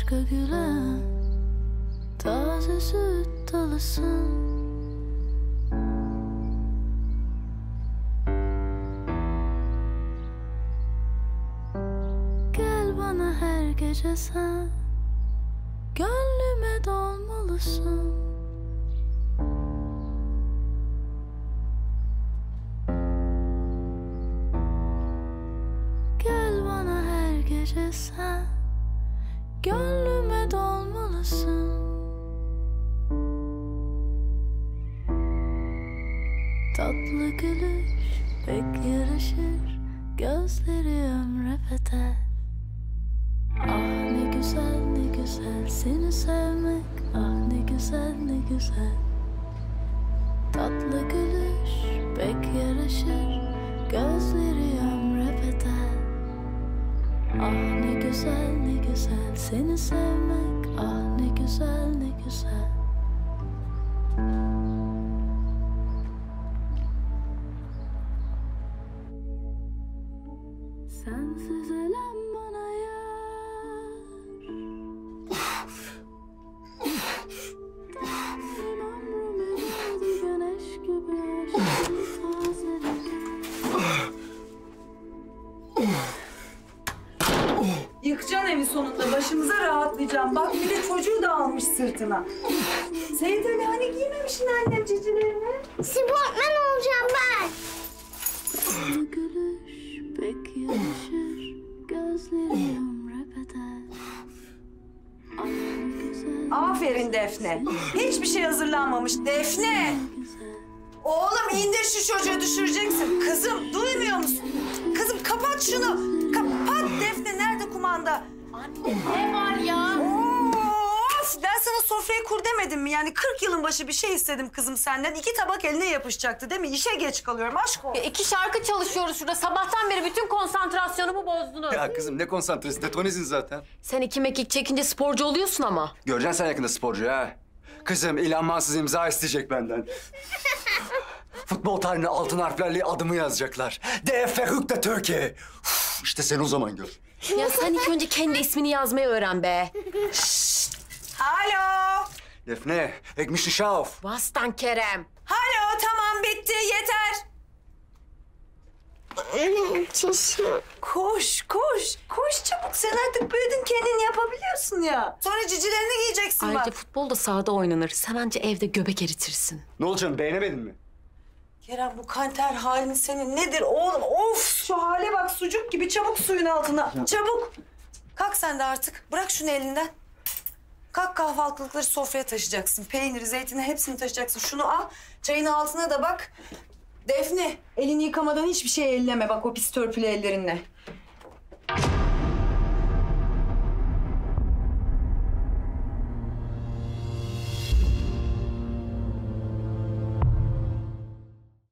aşka gülen taze süt dalısın. Gel bana her gece sen, gönlüme dolmalısın. Gel bana her gece sen, gönlüme dolmalısın. Tatlı gülüş pek yaraşır, gözleri ömre bedel. Ah ne güzel ne güzel seni sevmek, ah ne güzel ne güzel. Tatlı gülüş pek yaraşır, gözleri ömre bedel. Ah ne güzel ne güzel seni sevmek, ah ne güzel ne güzel. Sensiz elem bana yer. Ömrüme geldi güneş gibi aşkın tazelik. Yıkacaksın evi sonunda. Başımıza rahatlayacağım. Bak bir de çocuğu da almış sırtına. Seyit Ali hani giymemişsin annem cicilerini? Sportman olacağım ben. Tatlı gülüş pek yaraşır, gözleri ömre bedel. Ah ne güzel. Aferin Defne. Hiçbir şey hazırlanmamış. Defne! Güzel. Oğlum indir şu çocuğu, düşüreceksin. Kızım duymuyor musun? Kızım kapat şunu. Kapat Defne. Nerede kumanda? Anne ne var ya? Of! Ben sana sofrayı kur demedim mi? Yani 40 yılın başı bir şey istedim kızım senden. 2 tabak eline yapışacaktı değil mi? İşe geç kalıyorum aşk olsun. 2 şarkı çalışıyoruz şurada. Sabahtan beri bütün konsantrasyonumu bozdunuz. Ya kızım ne konsantresi, detonizin zaten. Sen 2 mekik çekince sporcu oluyorsun ama. Göreceksin sen yakında sporcu ha. Kızım Elon Musk'sız imza isteyecek benden. Futbol tarihine altın harflerle adımı yazacaklar. DF Hükte Türkiye. İşte sen o zaman gör. Ya sen ilk önce kendi ismini yazmayı öğren be. Alo. Defne, ekmişli şauf. Vastan Kerem. Alo tamam bitti yeter. Koş koş. Koş çabuk. Sen artık büyüdün kendin yapabiliyorsun ya. Sonra cicilerini giyeceksin Ayrıca bak. futbol da sahada oynanır. Sen anca evde göbek eritirsin. Ne olacak, beğenemedin mi? Kerem bu kanter halin senin nedir oğlum? Of şu hale bak sucuk gibi çabuk suyun altına. Çabuk. Kalk sen de artık. Bırak şunu elinden. Kalk kahvaltılıkları sofraya taşıyacaksın. Peyniri, zeytini hepsini taşıyacaksın. Şunu al. Çayın altına da bak. Defne elini yıkamadan hiçbir şey elleme. Bak o pis törpülü ellerinle.